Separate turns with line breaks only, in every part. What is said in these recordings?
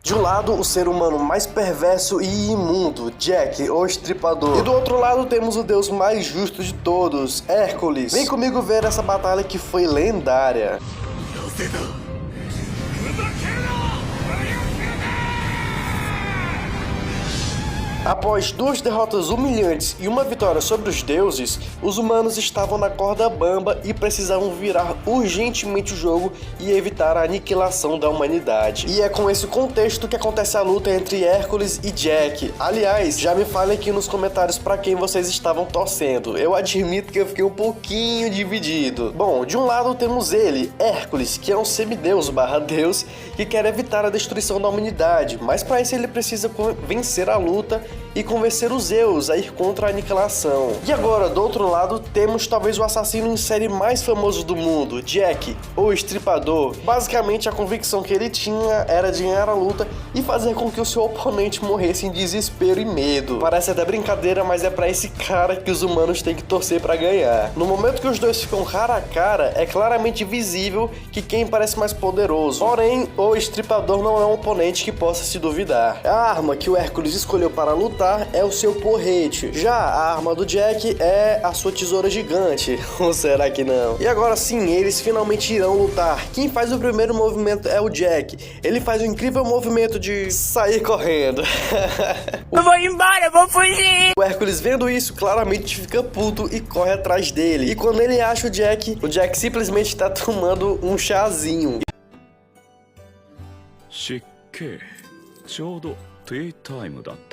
De um lado, o ser humano mais perverso e imundo, Jack, o Estripador. E do outro lado temos o deus mais justo de todos, Hércules. Vem comigo ver essa batalha que foi lendária. Após 2 derrotas humilhantes e uma vitória sobre os deuses, os humanos estavam na corda bamba e precisavam virar urgentemente o jogo e evitar a aniquilação da humanidade. E é com esse contexto que acontece a luta entre Hércules e Jack. Aliás, já me falem aqui nos comentários para quem vocês estavam torcendo. Eu admito que eu fiquei um pouquinho dividido. Bom, de um lado temos ele, Hércules, que é um semideus / deus que quer evitar a destruição da humanidade, mas para isso ele precisa vencer a luta e convencer os Zeus a ir contra a aniquilação. E agora, do outro lado, temos talvez o assassino em série mais famoso do mundo, Jack, o Estripador. Basicamente, a convicção que ele tinha era de ganhar a luta e fazer com que o seu oponente morresse em desespero e medo. Parece até brincadeira, mas é pra esse cara que os humanos têm que torcer pra ganhar. No momento que os dois ficam cara a cara, é claramente visível que quem parece mais poderoso. Porém, o Estripador não é um oponente que possa se duvidar. A arma que o Hércules escolheu para lutar é o seu porrete. Já a arma do Jack é a sua tesoura gigante. Ou será que não? E agora sim, eles finalmente irão lutar. Quem faz o primeiro movimento é o Jack. Ele faz um incrível movimento de sair correndo.
Eu vou embora, eu vou fugir!
O Hércules, vendo isso, claramente fica puto e corre atrás dele. E quando ele acha o Jack simplesmente está tomando um chazinho.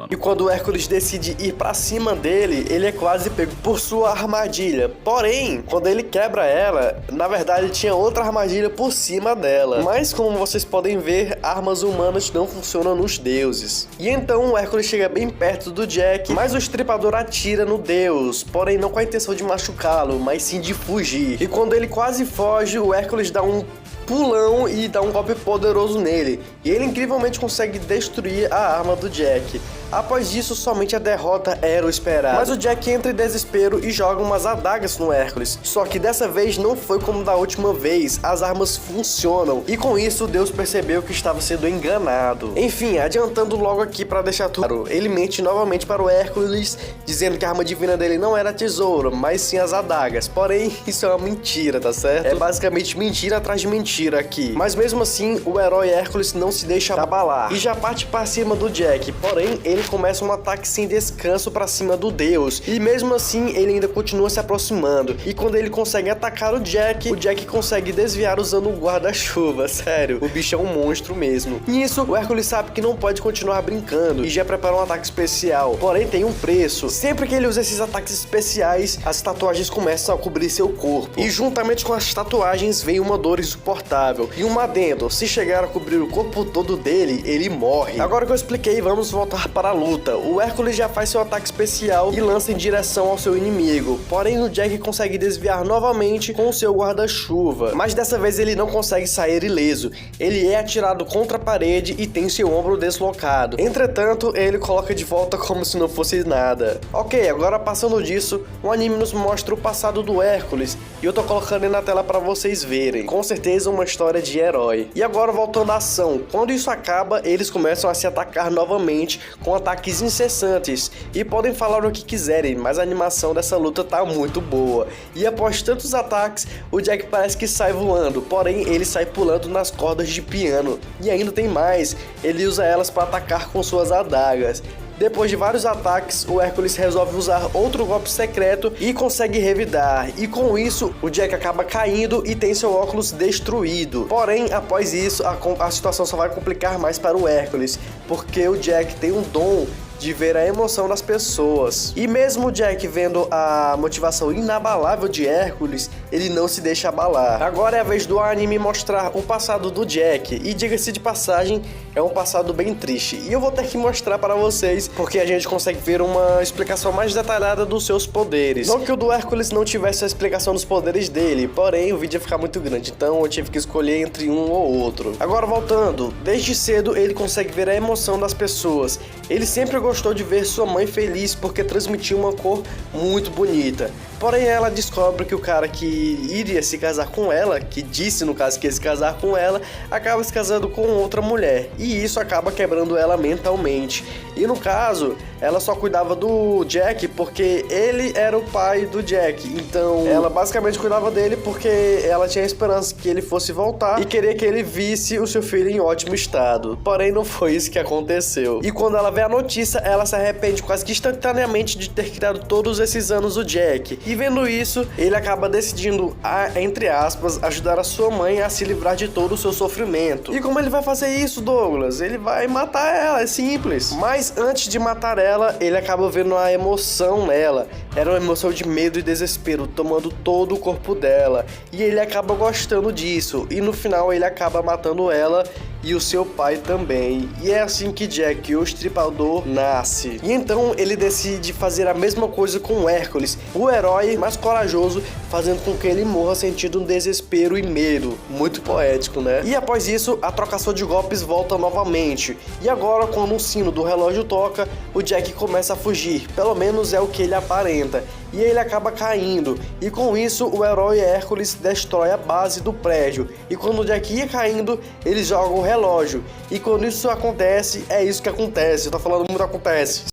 E quando o Hércules decide ir pra cima dele, ele é quase pego por sua armadilha. Porém, quando ele quebra ela, na verdade tinha outra armadilha por cima dela. Mas como vocês podem ver, armas humanas não funcionam nos deuses. E então o Hércules chega bem perto do Jack, mas o Estripador atira no deus, porém não com a intenção de machucá-lo, mas sim de fugir. E quando ele quase foge, o Hércules dá um pulão e dá um golpe poderoso nele, e ele incrivelmente consegue destruir a arma do Jack. Após isso, somente a derrota era o esperado. Mas o Jack entra em desespero e joga umas adagas no Hércules. Só que dessa vez não foi como da última vez, as armas funcionam, e com isso Deus percebeu que estava sendo enganado. Enfim, adiantando logo aqui para deixar tudo claro, ele mente novamente para o Hércules, dizendo que a arma divina dele não era a tesoura, mas sim as adagas. Porém, isso é uma mentira, tá certo? É basicamente mentira atrás de mentira aqui. Mas mesmo assim, o herói Hércules não se deixa abalar e já parte para cima do Jack. Porém, ele começa um ataque sem descanso para cima do deus, e mesmo assim ele ainda continua se aproximando, e quando ele consegue atacar o Jack consegue desviar usando o guarda-chuva. Sério, o bicho é um monstro mesmo. Nisso, o Hércules sabe que não pode continuar brincando e já prepara um ataque especial, porém tem um preço. Sempre que ele usa esses ataques especiais, as tatuagens começam a cobrir seu corpo, e juntamente com as tatuagens vem uma dor insuportável. E um adendo, se chegar a cobrir o corpo todo dele, ele morre. Agora que eu expliquei, vamos voltar para a luta. O Hércules já faz seu ataque especial e lança em direção ao seu inimigo, porém o Jack consegue desviar novamente com o seu guarda-chuva, mas dessa vez ele não consegue sair ileso. Ele é atirado contra a parede e tem seu ombro deslocado. Entretanto, ele coloca de volta como se não fosse nada. Ok, agora passando disso, o anime nos mostra o passado do Hércules, e eu tô colocando aí na tela para vocês verem. Com certeza uma história de herói. E agora voltando à ação, quando isso acaba, eles começam a se atacar novamente com ataques incessantes, e podem falar o que quiserem, mas a animação dessa luta tá muito boa. E após tantos ataques, o Jack parece que sai voando, porém ele sai pulando nas cordas de piano. E ainda tem mais, ele usa elas para atacar com suas adagas. Depois de vários ataques, o Hércules resolve usar outro golpe secreto e consegue revidar, e com isso o Jack acaba caindo e tem seu óculos destruído. Porém, após isso, a situação só vai complicar mais para o Hércules, porque o Jack tem um dom de ver a emoção das pessoas. E mesmo o Jack vendo a motivação inabalável de Hércules, ele não se deixa abalar. Agora é a vez do anime mostrar o passado do Jack, e diga-se de passagem, é um passado bem triste. E eu vou ter que mostrar para vocês, porque a gente consegue ver uma explicação mais detalhada dos seus poderes. Não que o do Hércules não tivesse a explicação dos poderes dele, porém o vídeo ia ficar muito grande, então eu tive que escolher entre um ou outro. Agora voltando, desde cedo ele consegue ver a emoção das pessoas. Ele sempre gostou de ver sua mãe feliz porque transmitia uma cor muito bonita. Porém, ela descobre que o cara que iria se casar com ela, que disse no caso que ia se casar com ela, acaba se casando com outra mulher. E isso acaba quebrando ela mentalmente. E no caso, ela só cuidava do Jack porque ele era o pai do Jack. Então, ela basicamente cuidava dele porque ela tinha esperança que ele fosse voltar e queria que ele visse o seu filho em ótimo estado. Porém, não foi isso que aconteceu. E quando ela vê a notícia, ela se arrepende quase que instantaneamente de ter criado todos esses anos o Jack. E vendo isso, ele acaba decidindo, entre aspas, ajudar a sua mãe a se livrar de todo o seu sofrimento. E como ele vai fazer isso, Douglas? Ele vai matar ela, é simples. Mas antes de matar ela, ele acaba vendo a emoção nela. Era uma emoção de medo e desespero, tomando todo o corpo dela. E ele acaba gostando disso. E no final ele acaba matando ela e o seu pai também. E é assim que Jack, o Estripador, nasce. E então ele decide fazer a mesma coisa com o Hércules, o herói mais corajoso, fazendo com que ele morra sentindo um desespero e medo. Muito poético, né? E após isso, a trocação de golpes volta novamente. E agora, quando o sino do relógio toca, o Jack começa a fugir. Pelo menos é o que ele aparenta. E ele acaba caindo. E com isso, o herói Hércules destrói a base do prédio. E quando o Jack ia caindo, ele joga o relógio. E quando isso acontece, é isso que acontece. Eu tô falando muito acontece.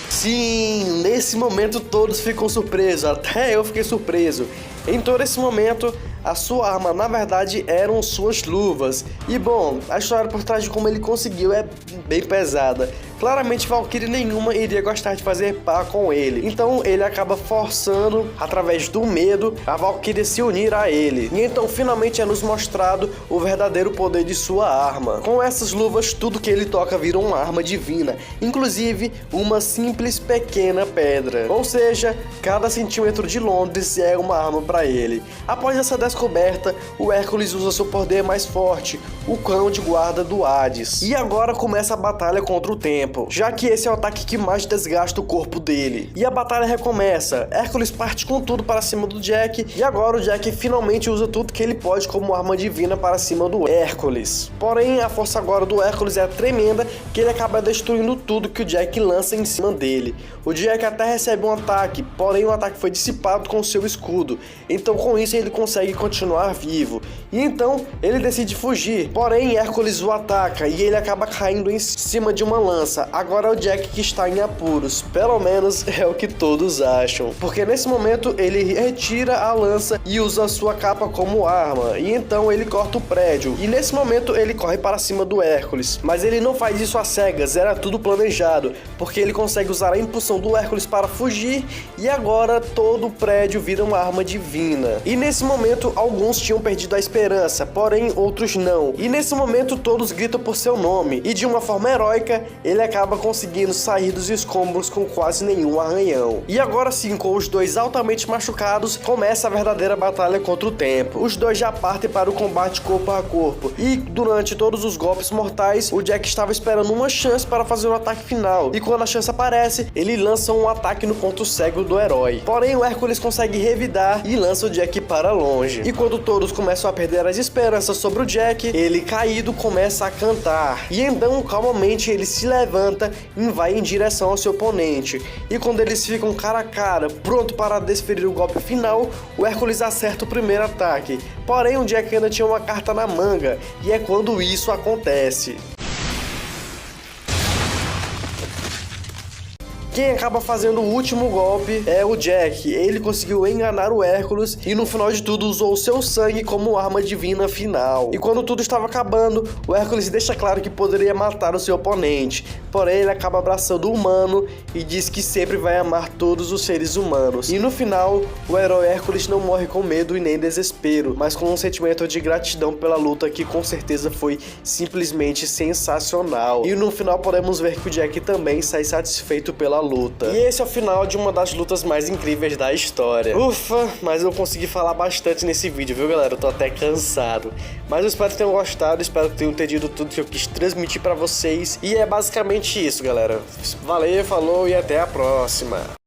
Sim, nesse momento todos ficam surpresos, até eu fiquei surpreso. Em todo esse momento, a sua arma na verdade eram suas luvas. E bom, a história por trás de como ele conseguiu é bem pesada. Claramente Valkyrie nenhuma iria gostar de fazer par com ele. Então ele acaba forçando, através do medo, a Valkyrie se unir a ele. E então finalmente é nos mostrado o verdadeiro poder de sua arma. Com essas luvas, tudo que ele toca vira uma arma divina. Inclusive, uma simples pequena pedra. Ou seja, cada centímetro de Londres é uma arma para ele. Após essa descoberta, o Hércules usa seu poder mais forte, o cão de guarda do Hades. E agora começa a batalha contra o tempo, já que esse é o ataque que mais desgasta o corpo dele. E a batalha recomeça. Hércules parte com tudo para cima do Jack, e agora o Jack finalmente usa tudo que ele pode como arma divina para cima do Hércules. Porém, a força agora do Hércules é tremenda, que ele acaba destruindo tudo que o Jack lança em cima dele. O Jack até recebe um ataque, porém o ataque foi dissipado com o seu escudo. Então com isso ele consegue continuar vivo. E então ele decide fugir, porém Hércules o ataca e ele acaba caindo em cima de uma lança. Agora é o Jack que está em apuros, pelo menos é o que todos acham. Porque nesse momento ele retira a lança e usa a sua capa como arma. E então ele corta o prédio. E nesse momento ele corre para cima do Hércules. Mas ele não faz isso às cegas, era tudo planejado. Porque ele consegue usar a impulsão do Hércules para fugir. E agora todo o prédio vira uma arma divina. E nesse momento alguns tinham perdido a esperança, porém outros não. E nesse momento todos gritam por seu nome. E de uma forma heróica, ele acaba conseguindo sair dos escombros com quase nenhum arranhão. E agora sim, com os dois altamente machucados, começa a verdadeira batalha contra o tempo. Os dois já partem para o combate corpo a corpo. E durante todos os golpes mortais, o Jack estava esperando uma chance para fazer o ataque final. E quando a chance aparece, ele lança um ataque no ponto cego do herói. Porém, o Hércules consegue revidar e lança o Jack para longe. E quando todos começam a perder as esperanças sobre o Jack, ele caído começa a cantar. E então, calmamente, ele se levanta e vai em direção ao seu oponente. E quando eles ficam cara a cara, pronto para desferir o golpe final, o Hércules acerta o primeiro ataque. Porém, o Jack ainda tinha uma carta na manga, e é quando isso acontece. Quem acaba fazendo o último golpe é o Jack. Ele conseguiu enganar o Hércules e no final de tudo usou o seu sangue como arma divina final. E quando tudo estava acabando, o Hércules deixa claro que poderia matar o seu oponente. Porém, ele acaba abraçando o humano e diz que sempre vai amar todos os seres humanos. E no final, o herói Hércules não morre com medo e nem desespero, mas com um sentimento de gratidão pela luta que com certeza foi simplesmente sensacional. E no final podemos ver que o Jack também sai satisfeito pela luta. E esse é o final de uma das lutas mais incríveis da história. Ufa, mas eu consegui falar bastante nesse vídeo, viu galera? Eu tô até cansado. Mas eu espero que tenham gostado, espero que tenham entendido tudo que eu quis transmitir pra vocês. E é basicamente isso, galera. Valeu, falou e até a próxima.